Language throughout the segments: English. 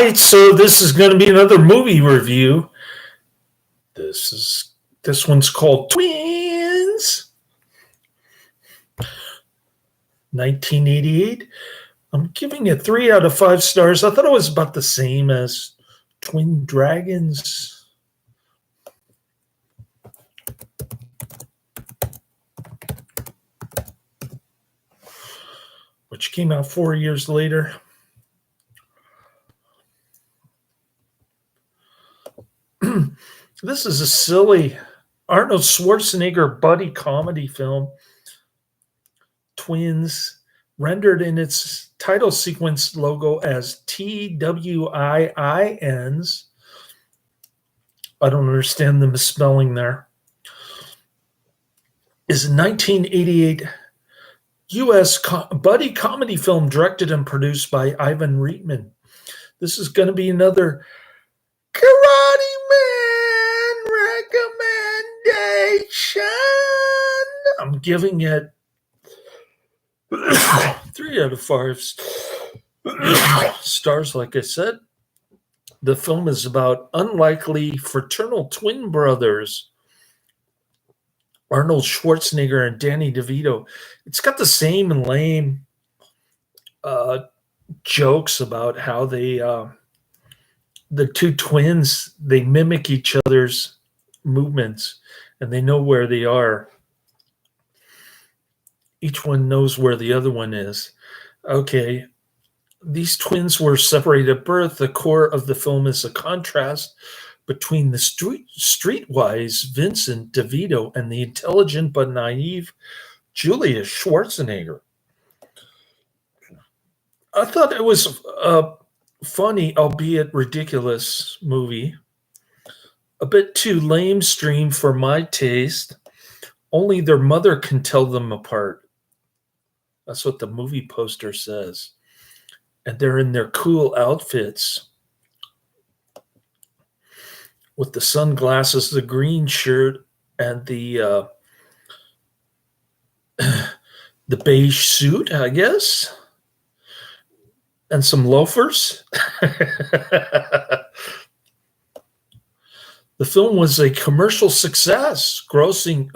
right, so this is going to be another movie review. This one's called Twins, 1988. I'm giving it 3 out of 5 stars. I thought it was about the same as Twin Dragons. Which came out 4 years later. This is a silly Arnold Schwarzenegger buddy comedy film. Twins, rendered in its title sequence logo as TWIINs. I don't understand the misspelling there. Is a 1988 U.S. buddy comedy film directed and produced by Ivan Reitman. This is going to be another Karate Man recommendation. I'm giving it 3 out of 5 stars, like I said. The film is about unlikely fraternal twin brothers, Arnold Schwarzenegger and Danny DeVito. It's got the same lame jokes about how the two twins, they mimic each other's movements and they know where they are. Each one knows where the other one is. Okay, these twins were separated at birth. The core of the film is a contrast between the streetwise Vincent DeVito and the intelligent but naive Julius Schwarzenegger. I thought it was a funny, albeit ridiculous movie. A bit too lamestream for my taste. Only their mother can tell them apart. That's what the movie poster says. And they're in their cool outfits with the sunglasses, the green shirt, and the beige suit, I guess, and some loafers. The film was a commercial success, grossing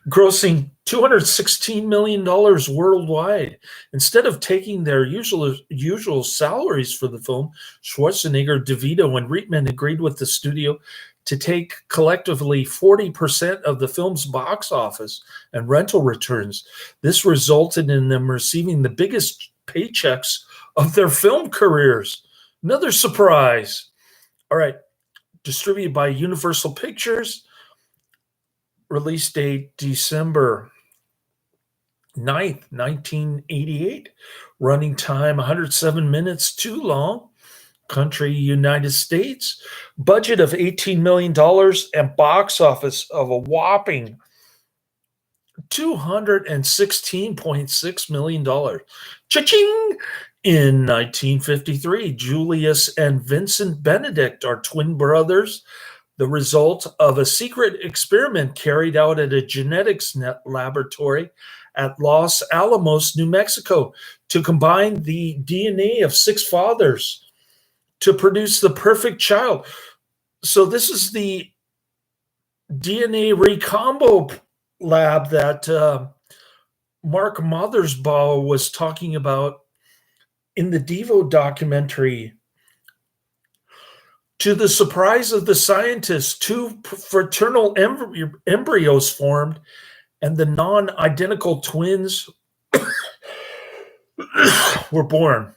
$216 million worldwide. Instead of taking their usual salaries for the film, Schwarzenegger, DeVito, and Reitman agreed with the studio to take collectively 40% of the film's box office and rental returns. This resulted in them receiving the biggest paychecks of their film careers. Another surprise. All right. Distributed by Universal Pictures. Release date December 9th, 1988. Running time 107 minutes, too long. Country, United States. Budget of $18 million and box office of a whopping $216.6 million. Cha-ching! In 1953, Julius and Vincent Benedict are twin brothers, the result of a secret experiment carried out at a genetics laboratory at Los Alamos, New Mexico, to combine the DNA of 6 fathers to produce the perfect child. So this is the DNA recombo lab that Mark Mothersbaugh was talking about in the Devo documentary. To the surprise of the scientists, 2 fraternal embryos formed, and the non-identical twins were born.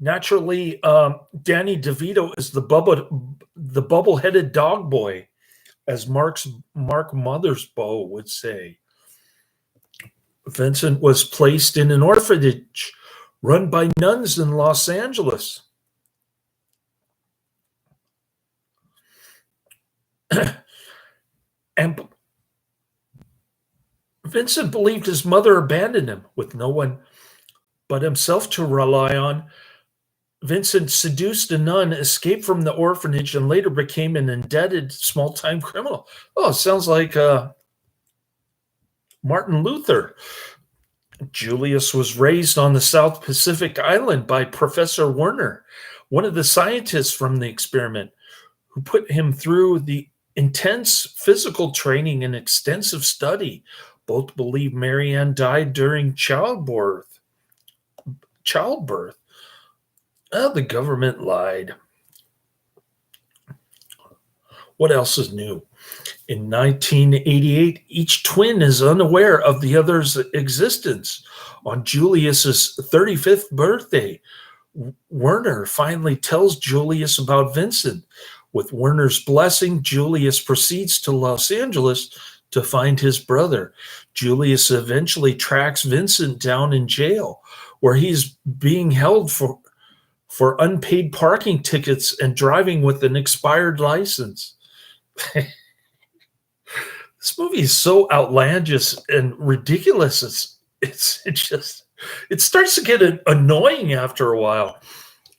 Naturally, Danny DeVito is the bubble-headed dog boy, as Mark Mothersbaugh would say. Vincent was placed in an orphanage run by nuns in Los Angeles. And Vincent believed his mother abandoned him with no one but himself to rely on. Vincent seduced a nun, escaped from the orphanage, and later became an indebted small-time criminal. Oh, it sounds like Martin Luther. Julius was raised on the South Pacific Island by Professor Werner, one of the scientists from the experiment, who put him through the intense physical training and extensive study. Both believe Marianne died during childbirth. Childbirth. Oh, the government lied. What else is new? In 1988, each twin is unaware of the other's existence. On Julius's 35th birthday, Werner finally tells Julius about Vincent. With Werner's blessing, Julius proceeds to Los Angeles to find his brother. Julius eventually tracks Vincent down in jail, where he's being held for unpaid parking tickets and driving with an expired license. This movie is so outlandish and ridiculous. It starts to get annoying after a while.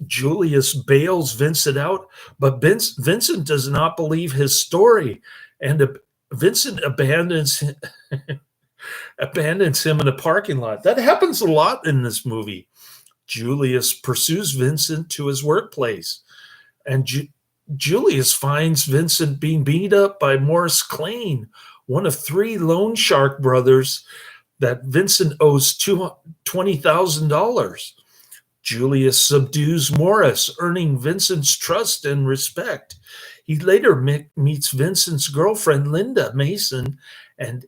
Julius bails Vincent out, but Vincent does not believe his story, and Vincent abandons him in a parking lot. That happens a lot in this movie. Julius pursues Vincent to his workplace, and Julius finds Vincent being beat up by Morris Klein, one of 3 loan shark brothers that Vincent owes $20,000. Julius subdues Morris, earning Vincent's trust and respect. He later meets Vincent's girlfriend, Linda Mason, and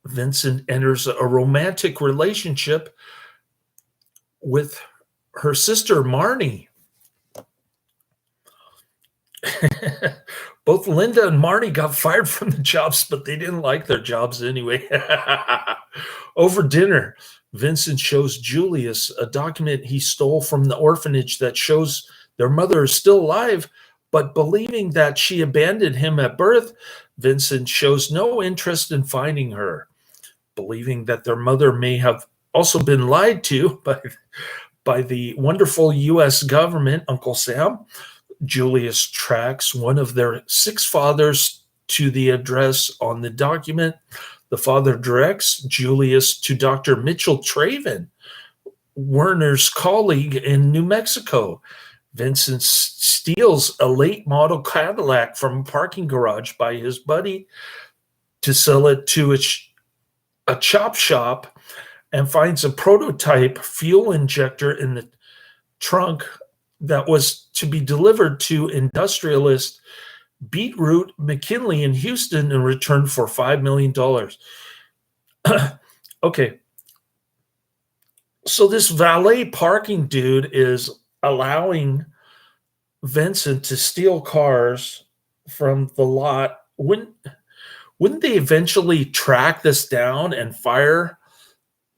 Vincent enters a romantic relationship with her sister, Marnie. Both Linda and Marnie got fired from the jobs, but they didn't like their jobs anyway. Over dinner, Vincent shows Julius a document he stole from the orphanage that shows their mother is still alive, but believing that she abandoned him at birth, Vincent shows no interest in finding her. Believing that their mother may have also been lied to by the wonderful U.S. government, Uncle Sam, Julius tracks one of their 6 fathers to the address on the document. The father directs Julius to Dr. Mitchell Traven, Werner's colleague in New Mexico. Vincent steals a late model Cadillac from a parking garage by his buddy to sell it to a chop shop, and finds a prototype fuel injector in the trunk that was to be delivered to industrialist Beetroot McKinley in Houston in return for $5 million. Okay. So this valet parking dude is allowing Vincent to steal cars from the lot. Wouldn't they eventually track this down and fire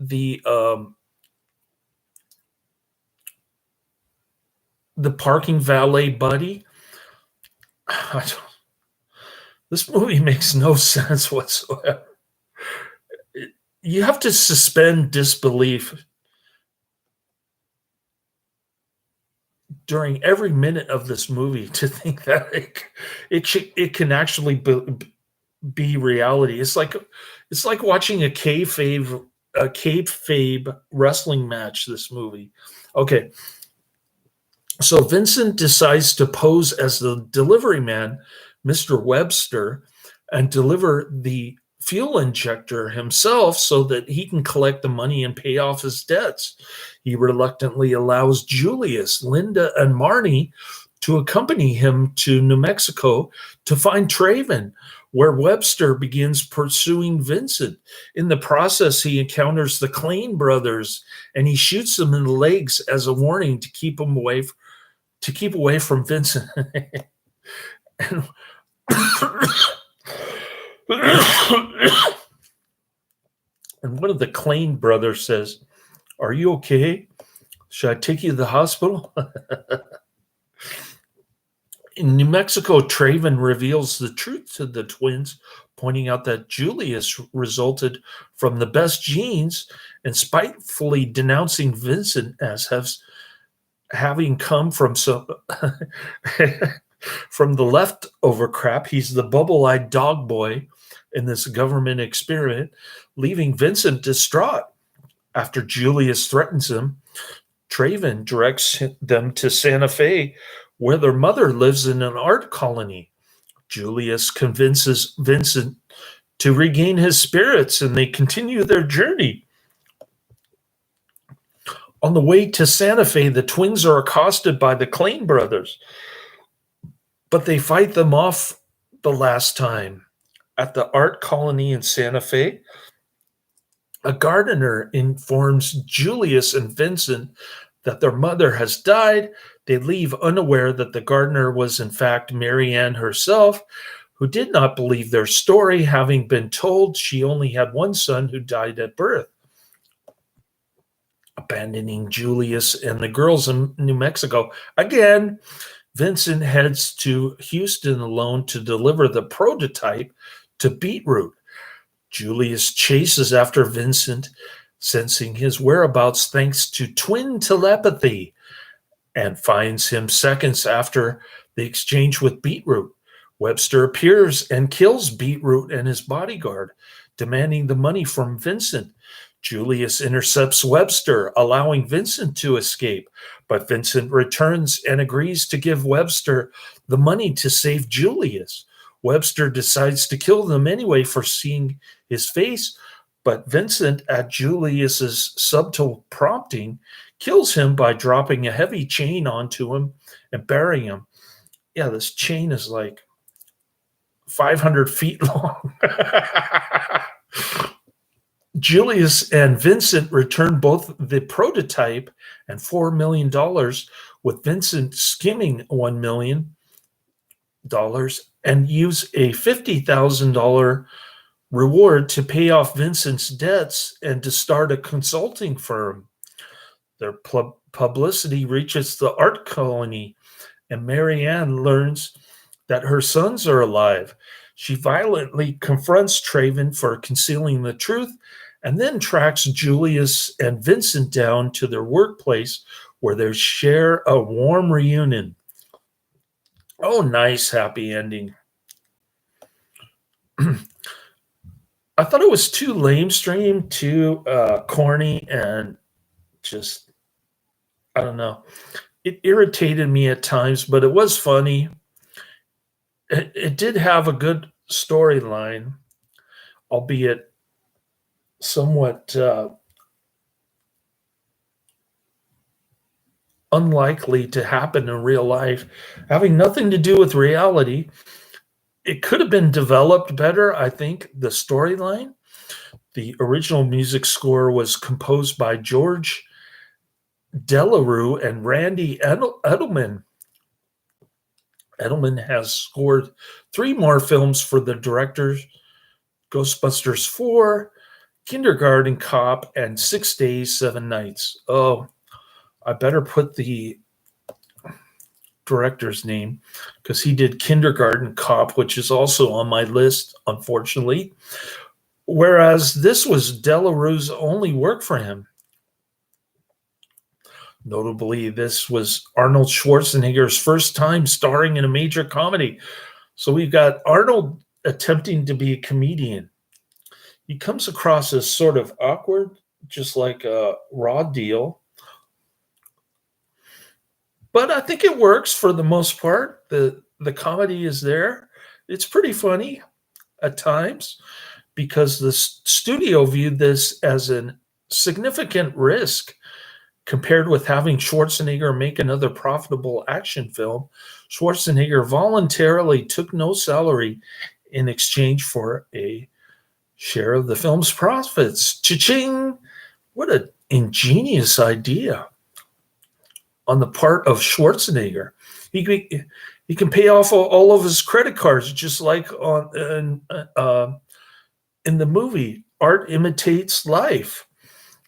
the parking valet buddy? This movie makes no sense whatsoever. You have to suspend disbelief during every minute of this movie to think that it can actually be reality. It's like watching a kayfabe wrestling match. This movie. Okay. So Vincent decides to pose as the delivery man, Mr. Webster, and deliver the fuel injector himself so that he can collect the money and pay off his debts. He reluctantly allows Julius, Linda, and Marnie to accompany him to New Mexico to find Traven, where Webster begins pursuing Vincent. In the process, he encounters the Klein brothers, and he shoots them in the legs as a warning to keep away from Vincent. and, and one of the Klein brothers says, "Are you okay? Should I take you to the hospital?" In New Mexico, Traven reveals the truth to the twins, pointing out that Julius resulted from the best genes, and spitefully denouncing Vincent as having come from from the leftover crap. He's the bubble-eyed dog boy in this government experiment, leaving Vincent distraught. After Julius threatens him, Traven directs them to Santa Fe, where their mother lives in an art colony. Julius convinces Vincent to regain his spirits, and they continue their journey. On the way to Santa Fe, the twins are accosted by the Klein brothers, but they fight them off the last time. At the art colony in Santa Fe, a gardener informs Julius and Vincent that their mother has died. They leave unaware that the gardener was in fact Marianne herself, who did not believe their story, having been told she only had one son who died at birth. Abandoning Julius and the girls in New Mexico, again, Vincent heads to Houston alone to deliver the prototype to Beetroot. Julius chases after Vincent, sensing his whereabouts thanks to twin telepathy, and finds him seconds after the exchange with Beetroot. Webster appears and kills Beetroot and his bodyguard, demanding the money from Vincent. Julius intercepts Webster, allowing Vincent to escape, but Vincent returns and agrees to give Webster the money to save Julius. Webster decides to kill them anyway for seeing his face, but Vincent, at Julius's subtle prompting, kills him by dropping a heavy chain onto him and burying him. Yeah, this chain is like 500 feet long. Julius and Vincent return both the prototype and $4 million, with Vincent skimming $1 million and use a $50,000 reward to pay off Vincent's debts and to start a consulting firm. Their publicity reaches the art colony, and Marianne learns that her sons are alive. She violently confronts Traven for concealing the truth, and then tracks Julius and Vincent down to their workplace, where they share a warm reunion. Oh, nice, happy ending. I thought it was too lamestream, too corny, and just, I don't know. It irritated me at times, but it was funny. It did have a good storyline, albeit somewhat unlikely to happen in real life, having nothing to do with reality. It could have been developed better, I think, the storyline. The original music score was composed by George Delarue and Randy Edelman. Edelman has scored 3 more films for the directors: Ghostbusters 4, Kindergarten Cop, and 6 Days, 7 Nights. Oh, I better put the director's name, because he did Kindergarten Cop, which is also on my list, unfortunately. Whereas this was Delarue's only work for him. Notably, this was Arnold Schwarzenegger's first time starring in a major comedy. So we've got Arnold attempting to be a comedian. He comes across as sort of awkward, just like a Raw Deal. But I think it works for the most part. The comedy is there. It's pretty funny at times, because the studio viewed this as a significant risk compared with having Schwarzenegger make another profitable action film. Schwarzenegger voluntarily took no salary in exchange for a share of the film's profits. Cha-ching! What an ingenious idea on the part of Schwarzenegger. He can pay off all of his credit cards, just like in the movie Art Imitates Life.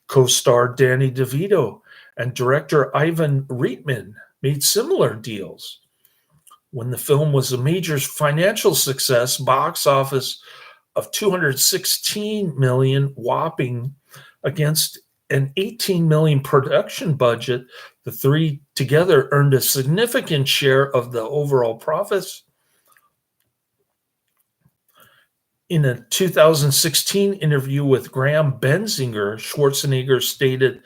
Co-star Danny DeVito and director Ivan Reitman made similar deals. When the film was a major financial success, box office of $216 million whopping against an $18 million production budget, the three together earned a significant share of the overall profits. In a 2016 interview with Graham Benzinger, Schwarzenegger stated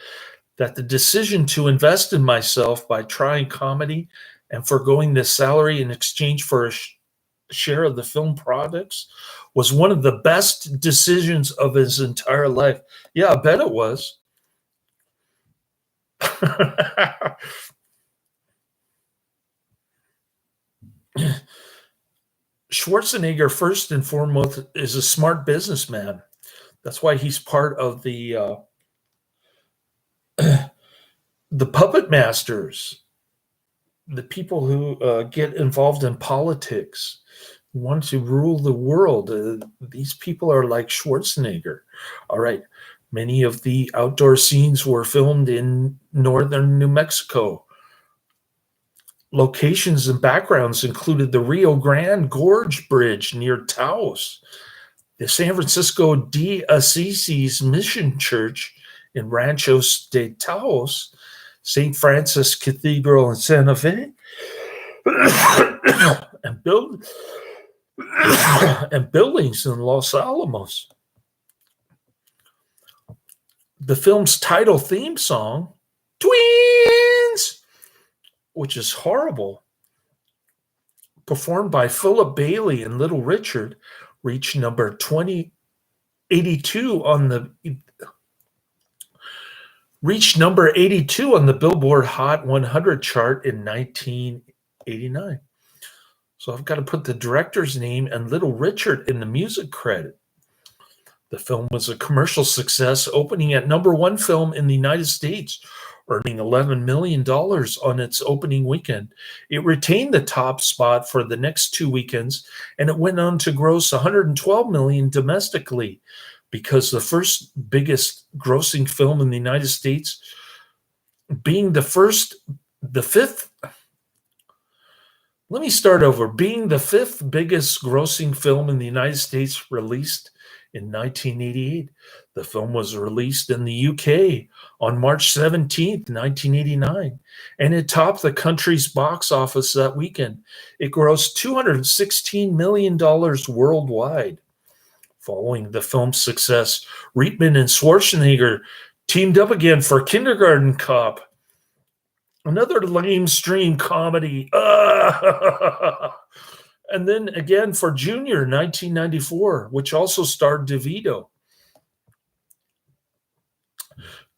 that the decision to invest in myself by trying comedy and foregoing the salary in exchange for a share of the film products was one of the best decisions of his entire life. Yeah, I bet it was. Schwarzenegger, first and foremost, is a smart businessman. That's why he's part of the puppet masters, the people who get involved in politics, want to rule the world. These people are like Schwarzenegger. All right. Many of the outdoor scenes were filmed in northern New Mexico. Locations and backgrounds included the Rio Grande Gorge Bridge near Taos, the San Francisco de Assisi's Mission Church in Ranchos de Taos, St. Francis Cathedral in Santa Fe, and buildings in Los Alamos. The film's title theme song, Twins, which is horrible, performed by Philip Bailey and Little Richard, reached number 82 on the Billboard Hot 100 chart in 1989. So I've got to put the director's name and Little Richard in the music credit. The film was a commercial success, opening at number one film in the United States, earning $11 million on its opening weekend. It retained the top spot for the next 2 weekends, and it went on to gross $112 million domestically, because the first biggest grossing film in the United States, being the fifth biggest grossing film in the United States, released in 1988. The film was released in the UK on March 17th, 1989, and it topped the country's box office that weekend. It grossed $216 million worldwide. Following the film's success, Reitman and Schwarzenegger teamed up again for Kindergarten Cop, another lamestream comedy. And then again for Junior, 1994, which also starred DeVito.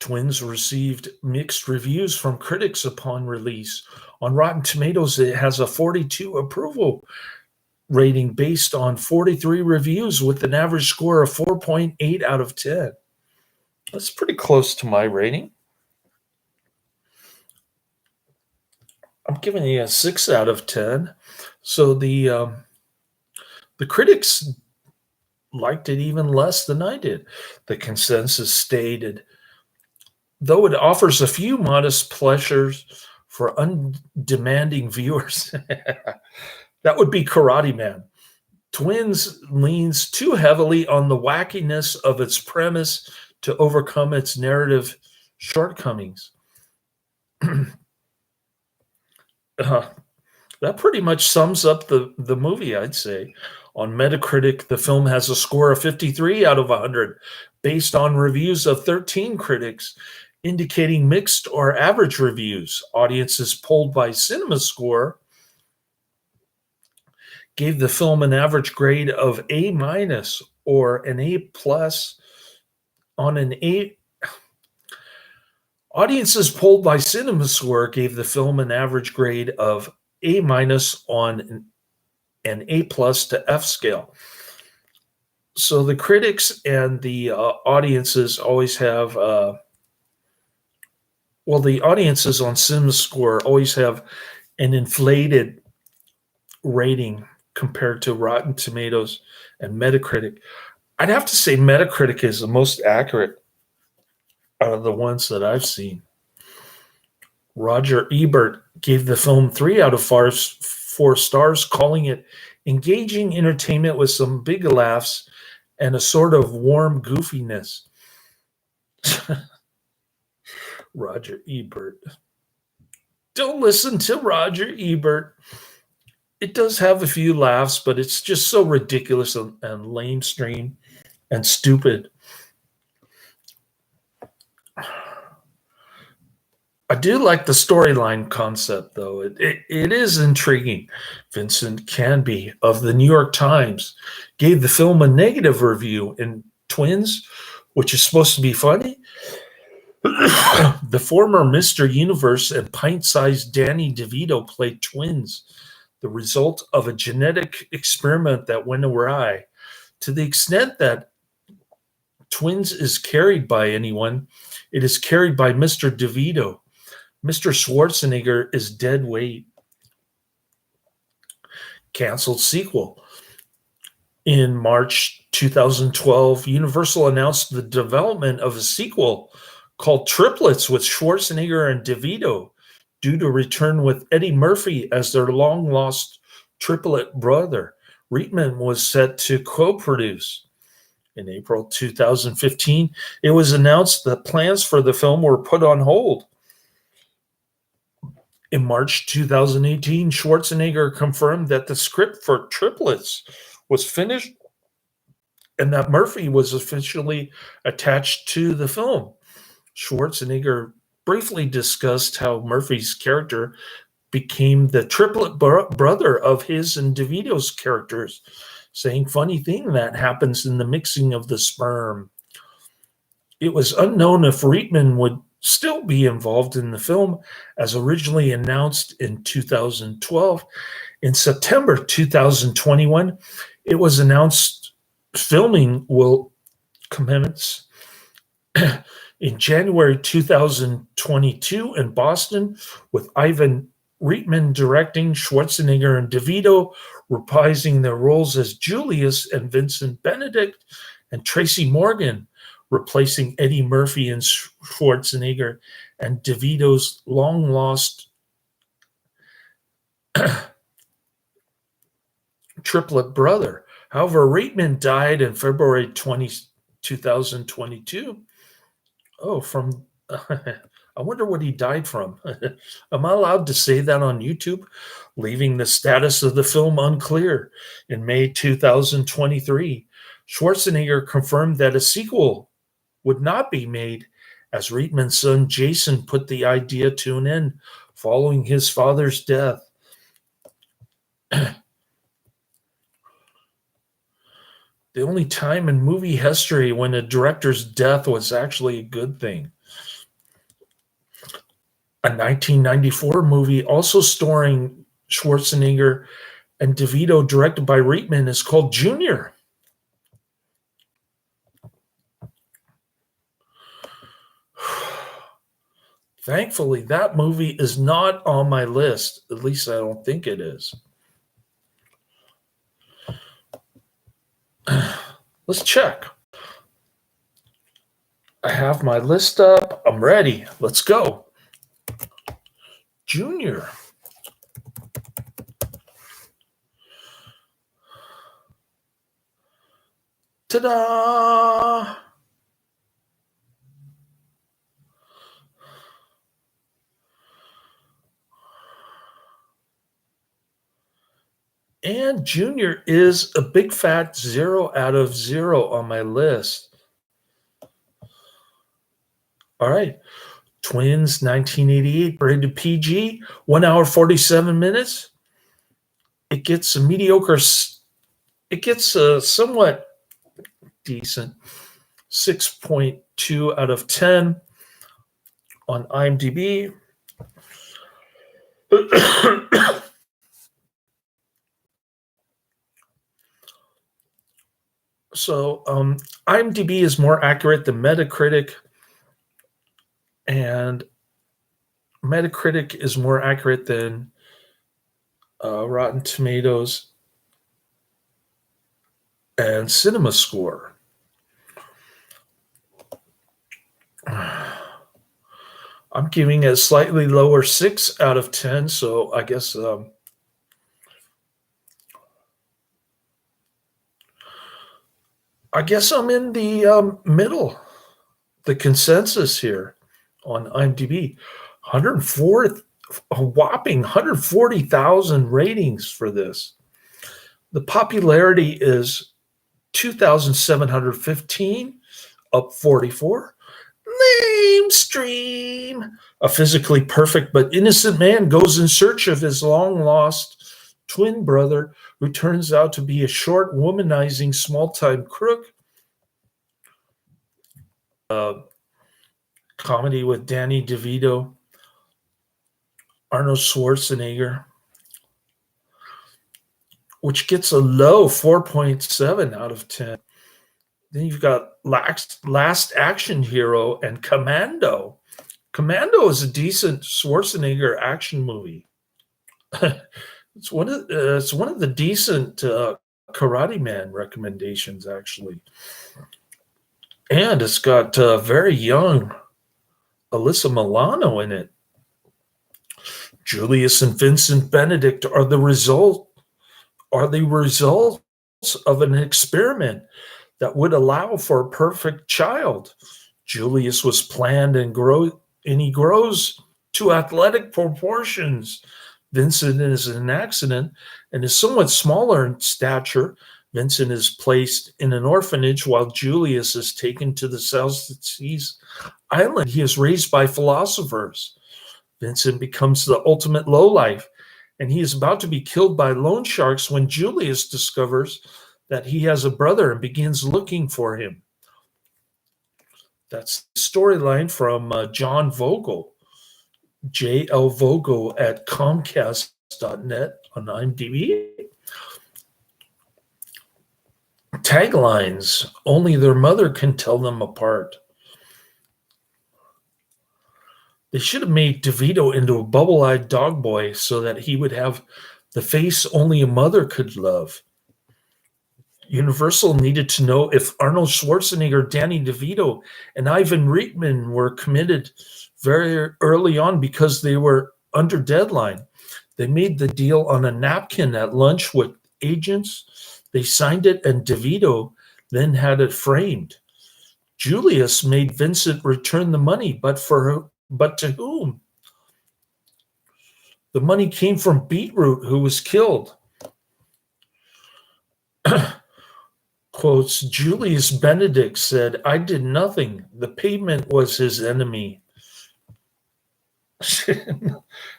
Twins received mixed reviews from critics upon release. On Rotten Tomatoes, it has a 42 approval rating based on 43 reviews with an average score of 4.8 out of 10. That's pretty close to my rating. I'm giving it a 6 out of 10. So the critics liked it even less than I did. The consensus stated, though it offers a few modest pleasures for undemanding viewers, that would be Karate Man. Twins leans too heavily on the wackiness of its premise to overcome its narrative shortcomings. That pretty much sums up the movie, I'd say. On Metacritic, the film has a score of 53 out of 100, based on reviews of 13 critics, indicating mixed or average reviews. Audiences polled by CinemaScore gave the film an average grade of A- or an A+ on an A. Audiences polled by CinemaScore gave the film an average grade of A- on an A+ to F scale. So the critics and the audiences always have, the audiences on CinemaScore always have an inflated rating compared to Rotten Tomatoes and Metacritic. I'd have to say Metacritic is the most accurate out of the ones that I've seen. Roger Ebert gave the film 3 out of 4 stars, calling it engaging entertainment with some big laughs and a sort of warm goofiness. Roger Ebert. Don't listen to Roger Ebert. It does have a few laughs, but it's just so ridiculous and lamestream and stupid. I do like the storyline concept, though. It is intriguing. Vincent Canby of the New York Times gave the film a negative review in Twins, which is supposed to be funny. The former Mr. Universe and pint-sized Danny DeVito played twins, the result of a genetic experiment that went awry. To the extent that Twins is carried by anyone, it is carried by Mr. DeVito. Mr. Schwarzenegger is dead weight. Canceled sequel. In March 2012, Universal announced the development of a sequel called Triplets with Schwarzenegger and DeVito, due to return with Eddie Murphy as their long-lost triplet brother. Reitman was set to co-produce. In April 2015, it was announced that plans for the film were put on hold. In March 2018, Schwarzenegger confirmed that the script for Triplets was finished and that Murphy was officially attached to the film. Schwarzenegger briefly discussed how Murphy's character became the triplet brother of his and DeVito's characters, saying, "Funny thing that happens in the mixing of the sperm." It was unknown if Reitman would still be involved in the film, as originally announced in 2012. In September 2021, it was announced filming will commence in January 2022 in Boston, with Ivan Reitman directing, Schwarzenegger and DeVito reprising their roles as Julius and Vincent Benedict, and Tracy Morgan replacing Eddie Murphy and Schwarzenegger and DeVito's long-lost triplet brother. However, Reitman died in February 2022. Oh, from... I wonder what he died from. Am I allowed to say that on YouTube? Leaving the status of the film unclear. In May 2023, Schwarzenegger confirmed that a sequel would not be made, as Reitman's son Jason put the idea to an end following his father's death. The only time in movie history when a director's death was actually a good thing. A 1994 movie also starring Schwarzenegger and DeVito, directed by Reitman, is called Junior. Thankfully, that movie is not on my list. At least I don't think it is. Let's check. I have my list up. I'm ready. Let's go. Junior. Ta-da! And Junior is a big fat 0 out of 0 on my list. All right. Twins, 1988, rated PG, 1 hour, 47 minutes. It gets a mediocre, it gets a somewhat decent 6.2 out of 10 on IMDb. So IMDb is more accurate than Metacritic, and Metacritic is more accurate than Rotten Tomatoes and CinemaScore. I'm giving it a slightly lower 6 out of 10, so I guess I'm in the middle, the consensus here on IMDb. 104th A whopping 140,000 ratings for this. The popularity is 2,715, up 44. Lamestream. A physically perfect but innocent man goes in search of his long-lost twin brother, who turns out to be a short, womanizing, small-time crook. Comedy with Danny DeVito, Arnold Schwarzenegger, which gets a low 4.7 out of 10. Then you've got Last Action Hero and Commando. Commando is a decent Schwarzenegger action movie. It's one of the decent Karate Man recommendations, actually. And it's got very young Alyssa Milano in it. Julius and Vincent Benedict are the results of an experiment that would allow for a perfect child. Julius was planned and he grows to athletic proportions. Vincent is an accident and is somewhat smaller in stature. Vincent is placed in an orphanage while Julius is taken to the South Seas island. He is raised by philosophers. Vincent becomes the ultimate lowlife, and he is about to be killed by loan sharks when Julius discovers that he has a brother and begins looking for him. That's the storyline from John Vogel, J.L. Vogel at Comcast.net on IMDb. Taglines: only their mother can tell them apart. They should have made DeVito into a bubble-eyed dog boy so that he would have the face only a mother could love. Universal needed to know if Arnold Schwarzenegger, Danny DeVito, and Ivan Reitman were committed very early on because they were under deadline. They made the deal on a napkin at lunch with agents. They signed it, and DeVito then had it framed. Julius made Vincent return the money, but to whom? The money came from Beetroot, who was killed. Quotes, Julius Benedict said, I did nothing. The pavement was his enemy.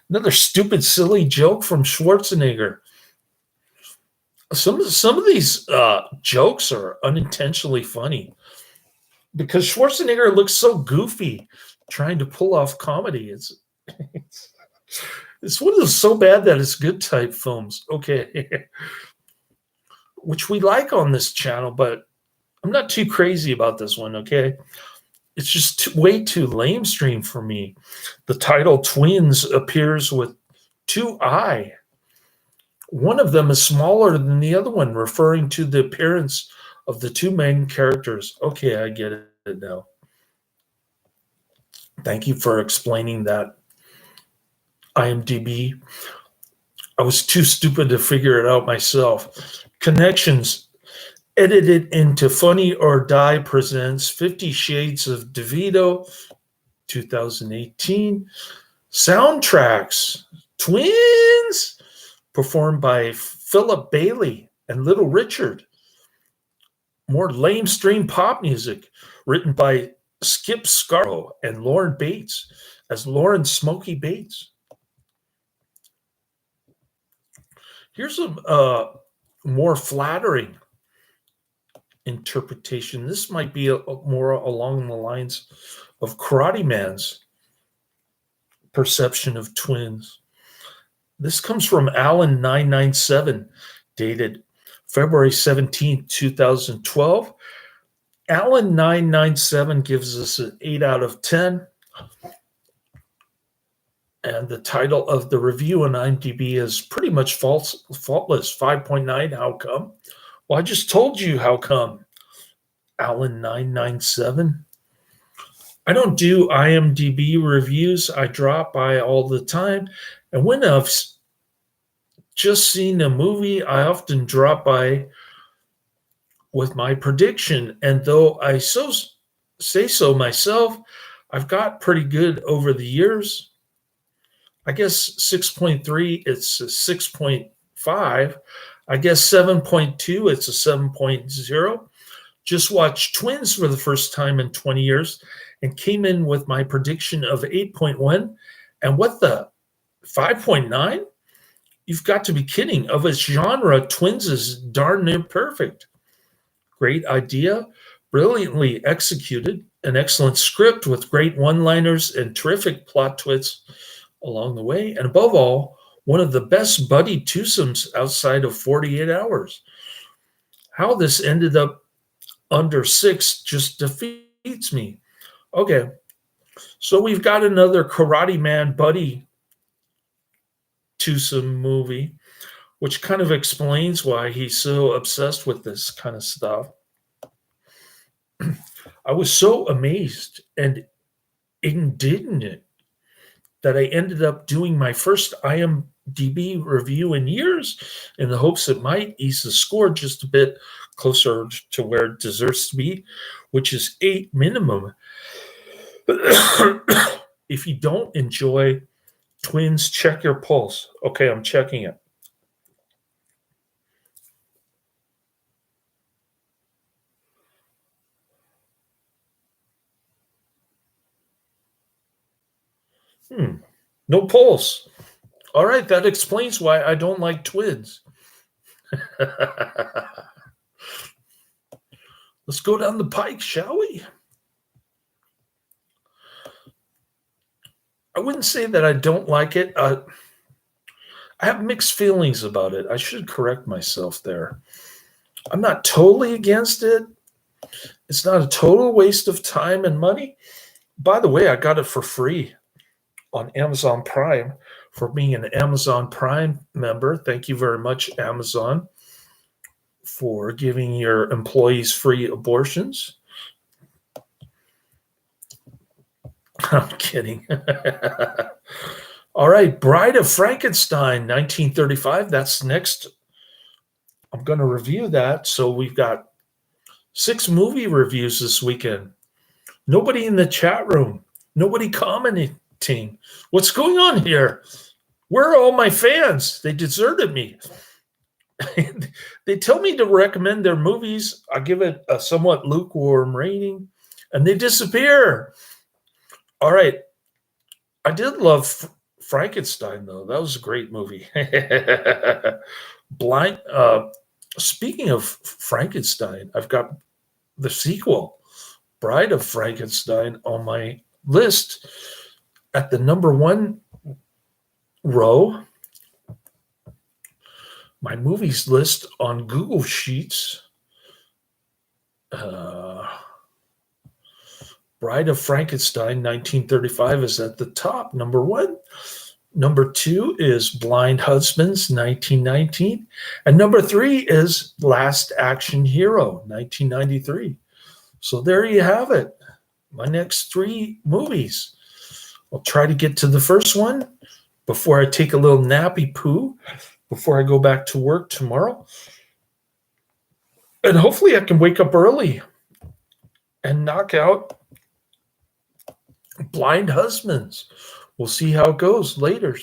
Another stupid, silly joke from Schwarzenegger. Some of these jokes are unintentionally funny because Schwarzenegger looks so goofy trying to pull off comedy. It's one of those so bad that it's good type films. Okay. Which we like on this channel, but I'm not too crazy about this one, okay? It's just way too lamestream for me. The title Twins appears with two I. One of them is smaller than the other one, referring to the appearance of the two main characters. Okay, I get it now. Thank you for explaining that, IMDb. I was too stupid to figure it out myself. Connections. Edited into Funny or Die presents 50 Shades of DeVito, 2018. Soundtracks. Twins, performed by Philip Bailey and Little Richard. More lamestream pop music, written by Skip Scarbo and Lauren Bates as Lauren Smokey Bates. Here's a more flattering interpretation. This might be more along the lines of Karate Man's perception of twins. This comes from Alan997, dated February 17, 2012. Alan997 gives us an 8 out of 10. And the title of the review on IMDb is pretty much faultless, 5.9. How come? Well, I just told you how come, Alan997. I don't do IMDb reviews. I drop by all the time. And when I've just seen a movie, I often drop by with my prediction. And though I say so myself, I've got pretty good over the years. I guess 6.3, it's a 6.5. I guess 7.2, it's a 7.0. Just watched Twins for the first time in 20 years and came in with my prediction of 8.1. And what the 5.9? You've got to be kidding. Of its genre, Twins is darn near perfect. Great idea, brilliantly executed, an excellent script with great one liners and terrific plot twists along the way. And above all, one of the best buddy twosomes outside of 48 hours. How this ended up under 6 just defeats me. Okay, so we've got another Karate Man buddy twosome movie, which kind of explains why he's so obsessed with this kind of stuff. I was so amazed and indignant that I ended up doing my first IMDb review in years in the hopes it might ease the score just a bit closer to where it deserves to be, which is 8 minimum. If you don't enjoy Twins, check your pulse. Okay, I'm checking it. No pulse. All right, that explains why I don't like Twins. Let's go down the pike, shall we? I wouldn't say that I don't like it. I have mixed feelings about it. I should correct myself there. I'm not totally against it. It's not a total waste of time and money. By the way, I got it for free on Amazon Prime for being an Amazon Prime member. Thank you very much, Amazon, for giving your employees free abortions. I'm kidding. All right, Bride of Frankenstein, 1935. That's next. I'm going to review that. So we've got 6 movie reviews this weekend. Nobody in the chat room. Nobody commenting. What's going on here? Where are all my fans? They deserted me. They tell me to recommend their movies. I give it a somewhat lukewarm rating, and they disappear. All right. I did love Frankenstein, though. That was a great movie. Speaking of Frankenstein, I've got the sequel, Bride of Frankenstein, on my list at the number 1 row. My movies list on Google Sheets. Bride of Frankenstein, 1935, is at the top, number 1. Number 2 is Blind Husbands, 1919. And number 3 is Last Action Hero, 1993. So there you have it. My next 3 movies. I'll try to get to the first one before I take a little nappy poo, before I go back to work tomorrow. And hopefully I can wake up early and knock out Blind Husbands. We'll see how it goes later.